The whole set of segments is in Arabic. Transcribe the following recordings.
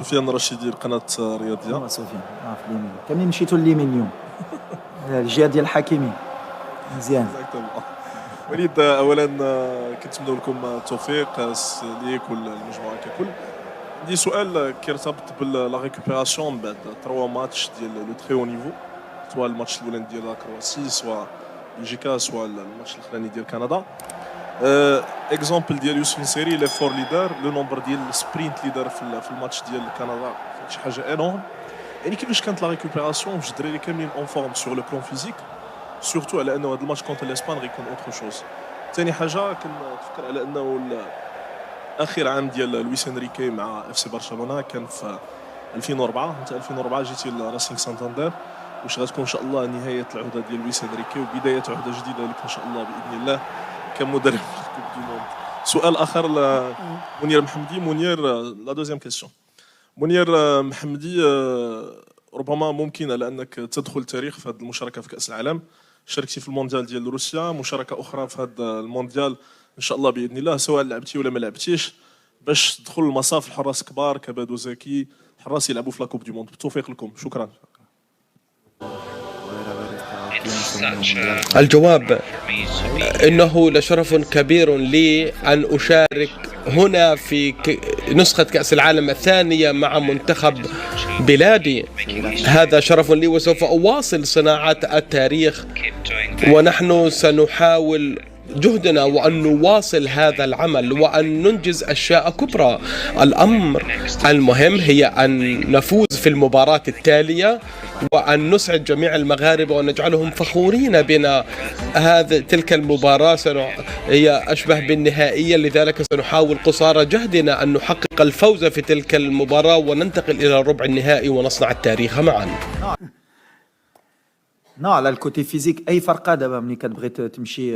سفيان رشيدي قناة رياضية. هو سفيان في اليمين كاملين مشيتوا لليمين اليوم. الجهه ديال الحكيمي مزيان. وليد اولا كنتمنوا لكم التوفيق ليك والمجموعه ككل. عندي سؤال كيرتبط بلا ريكوبيراسيون بعد 3 ماتش ديال لو تري او نيفو، سواء الماتش الاولاني ديال كرواتي سواء بلجيكا سواء الماتش الاخراني ديال كندا. اكزومبل ديال يوسف نصيري لي فور ليدر، لو نومبر ديال السبرينت ليدر في الماتش ديال كندا شي حاجه انورم. يعني كيفاش كانت لا ريكوبيراسيون باش الدراري كاملين اون فورم سور لو بلان فيزيك، سورتو على انه هذا الماتش كونتر الاسبان غيكون اوتر شوز. ثاني حاجه كنتفكر على انه اخر عام ديال لويس انريكي مع اف سي برشلونه كان في 2004. انت 2004 جيتي لراسينغ سانتاندير، واش غتكون ان شاء الله نهايه العهده ديال لويس انريكي وبدايه عهده جديده لك ان شاء الله باذن الله كمدرب في الكوب دو موند. سؤال اخر لمنير محمدي. منير لا دوزيام كيسيون. منير محمدي، ربما ممكن على انك تدخل التاريخ في هذه المشاركه في كاس العالم. شاركتي في المونديال ديال روسيا، مشاركه اخرى في هذا المونديال ان شاء الله باذن الله، سواء لعبتي ولا ما لعبتيش، باش تدخل المصاف الحراس كبار كبادو زكي، حراس يلعبوا في لاكوب دو موند. بالتوفيق لكم، شكرا. الجواب إنه لشرف كبير لي أن أشارك هنا في نسخة كأس العالم الثانية مع منتخب بلادي. هذا شرف لي وسوف أواصل صناعة التاريخ، ونحن سنحاول جهدنا وأن نواصل هذا العمل وأن ننجز أشياء كبرى. الأمر المهم هي أن نفوز في المباراة التالية وأن نسعد جميع المغاربة ونجعلهم فخورين بنا. تلك المباراة هي أشبه بالنهائية، لذلك سنحاول قصارى جهدنا أن نحقق الفوز في تلك المباراة وننتقل إلى الربع النهائي ونصنع التاريخ معا. نو على الكوتي فيزيك اي فرقه دابا ملي كتبغي تمشي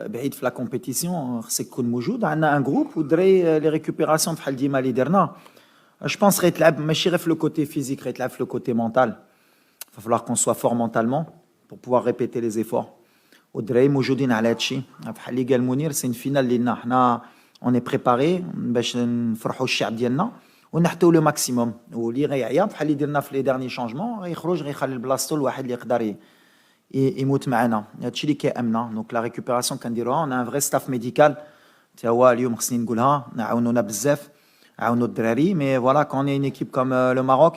بعيد في لا كومبيتيسيون خصك تكون موجود. عندنا ان جروب والدراري لي ريكوبيراسيون بحال ديما اللي درنا. جو بونس غيتلعب ماشي غير في لو كوتي فيزيك، غيتلعب في لو كوتي مونتال. va falloir qu'on soit fort mentalement pour pouvoir répéter les efforts. والدراري موجودين على هادشي. بحال اللي قال منير سين فينال لينا حنا اوني بريباري باش نفرحوا الشعب ديالنا ونحتو لو ماكسيموم. واللي غيعيا بحال اللي درنا في لي ديرني شونجمون غيخرج غيخلي لبلاصتو الواحد اللي يقدر يموت معنا. هادشي اللي كيامنا. دونك لا ريكوبيراسيون كنديروها. انا ان فري ستاف ميديكال تا هو اليوم خصني نقولها عاونونا بزاف، عاونوا الدراري. مي فوالا كون اون ايكيب كوم لو ماروك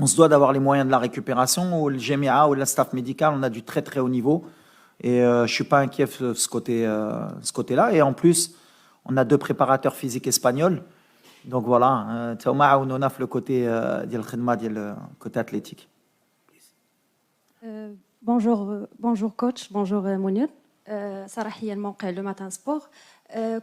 on se doit d'avoir les moyens de la récupération. Ou le GMA ou le staff médical, on a du très très haut niveau. Et je suis pas inquiet de ce côté-là. Et en plus, on a 2 préparateurs physiques espagnols. Donc voilà, on a le côté côté athlétique. Bonjour coach, bonjour Mounir. صراحيا موقع لو ماتان سبور.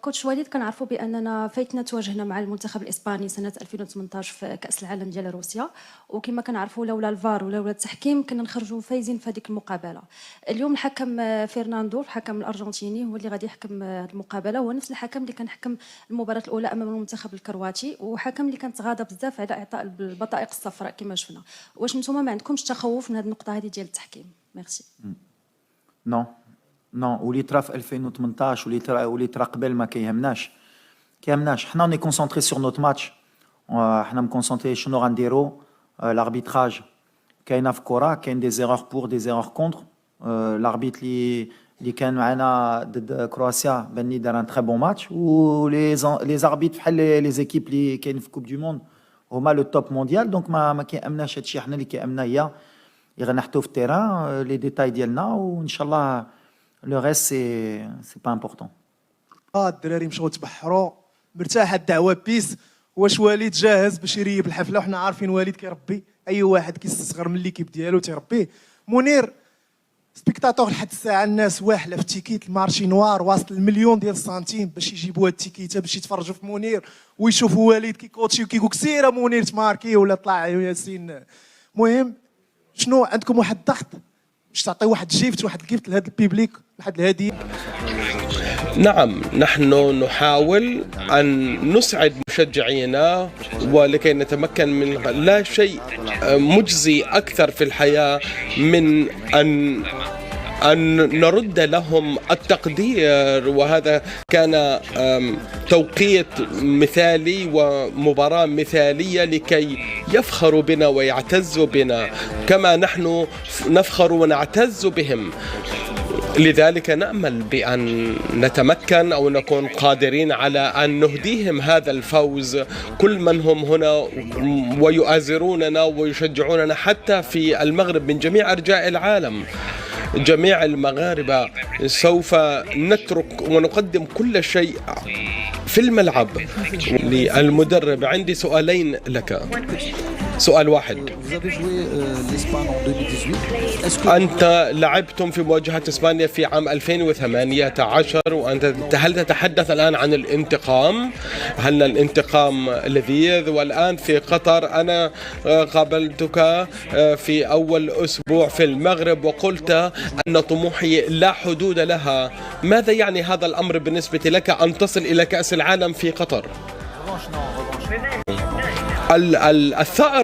كوتش وليد كنعرفوا باننا فايتنا تواجهنا مع المنتخب الاسباني سنه 2018 في كاس العالم ديال روسيا، وكما كنعرفوا لولا الفار ولولا التحكيم كنا نخرجوا فايزين في هذيك المقابله. اليوم الحكم فرناندو الحكم الارجنتيني هو اللي غادي يحكم المقابله، هو نفس الحكم اللي كان حكم المباراه الاولى امام المنتخب الكرواتي، وحكم اللي كان تغاضى بزاف على اعطاء البطائق الصفراء كما شفنا. واش نتوما ما عندكمش تخوف من هذه النقطه هذه ديال التحكيم؟ ميرسي. نو واللي طرا في 2018 واللي طرا قبل ما كيهمناش. حنا ني كونسونطري سور نوت ماتش. حنا مكونسونطري شنو غنديرو. لاربيتراج كاينه في الكره، كاين دي زيرور بور دي زيرور كونتر. لاربيت اللي كان معنا ضد كرواتيا باني دار ان تري بون ماتش. و لي زاربيت بحال لي زيكيب اللي كاين في كوب دو موند هما لو توب مونديال. دونك ما كيامناش هادشي. حنا اللي كيامنا هي غنحطو في التيران لي ديتاي ديالنا، وان شاء الله لو ريست سي با امبورطون. الدراري مشاو تبحروا مرتاحه الدعوه بيس. واش وليد جاهز باش يريب الحفله؟ وحنا عارفين وليد كيربي اي واحد كيستصغر من ليكيب ديالو تيربيه. منير سبيكتاتور لحد الساعه الناس واحله في التيكيت المارشي نوار وسط المليون ديال السنتيم باش يجيبوا هاد التيكيته باش يتفرجوا في منير ويشوفوا وليد كيكوتشي وكيقول سيره منير تماركي ولا طلع ياسين. المهم شنو عندكم واحد الضغط باش تعطي واحد الجيفت لهذا البيبليك واحد الهديه؟ نعم، نحن نحاول أن نسعد مشجعينا ولكي نتمكن من لا شيء مجزي أكثر في الحياة من أن أن نرد لهم التقدير، وهذا كان توقيت مثالي ومباراة مثالية لكي يفخروا بنا ويعتزوا بنا كما نحن نفخر ونعتز بهم. لذلك نأمل بأن نتمكن أو نكون قادرين على أن نهديهم هذا الفوز، كل من هم هنا ويؤازروننا ويشجعوننا حتى في المغرب من جميع أرجاء العالم. جميع المغاربة سوف نترك ونقدم كل شيء في الملعب. للمدرب عندي سؤالين لك. سؤال واحد، أنت لعبتم في مواجهة إسبانيا في عام 2018 وأنت هل تتحدث الآن عن الانتقام؟ هل الانتقام لذيذ؟ والآن في قطر أنا قابلتك في أول أسبوع في المغرب وقلت أن طموحي لا حدود لها. ماذا يعني هذا الأمر بالنسبة لك أن تصل إلى كأس العالم في قطر؟ الثأر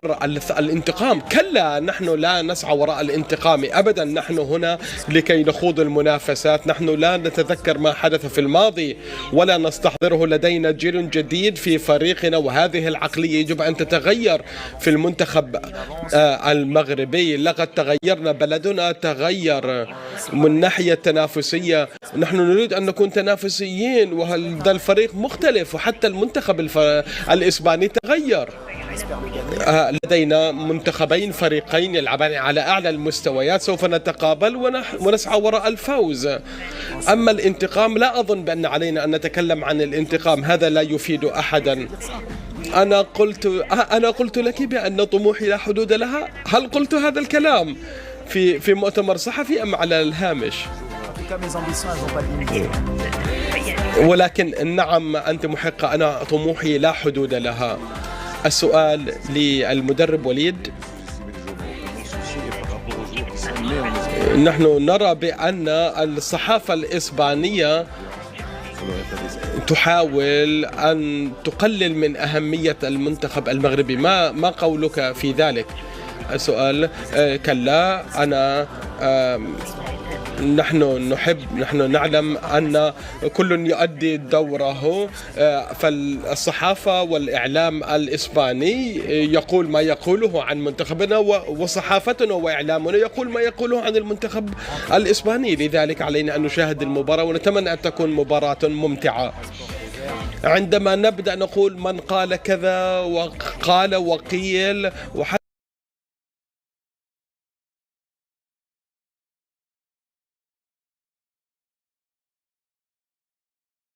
الانتقام، كلا، نحن لا نسعى وراء الانتقام أبدا. نحن هنا لكي نخوض المنافسات، نحن لا نتذكر ما حدث في الماضي ولا نستحضره. لدينا جيل جديد في فريقنا وهذه العقلية يجب أن تتغير في المنتخب المغربي. لقد تغيرنا، بلدنا تغير من ناحية تنافسية. نحن نريد أن نكون تنافسيين وهذا الفريق مختلف، وحتى المنتخب الإسباني تغير. لدينا منتخبين، فريقين يلعبان على أعلى المستويات، سوف نتقابل ونسعى وراء الفوز. أما الانتقام لا أظن بأن علينا أن نتكلم عن الانتقام، هذا لا يفيد أحدا. أنا قلت لك بأن طموحي لا حدود لها. هل قلت هذا الكلام في مؤتمر صحفي أم على الهامش؟ ولكن نعم أنت محقة، أنا طموحي لا حدود لها. السؤال للمدرب وليد، نحن نرى بأن الصحافة الإسبانية تحاول أن تقلل من أهمية المنتخب المغربي، ما قولك في ذلك؟ السؤال، كلا، أنا نحن نعلم أن كل يؤدي دوره، فالصحافة والإعلام الإسباني يقول ما يقوله عن منتخبنا، وصحافتنا وإعلامنا يقول ما يقوله عن المنتخب الإسباني. لذلك علينا أن نشاهد المباراة ونتمنى أن تكون مباراة ممتعة. عندما نبدأ نقول من قال كذا وقال وقيل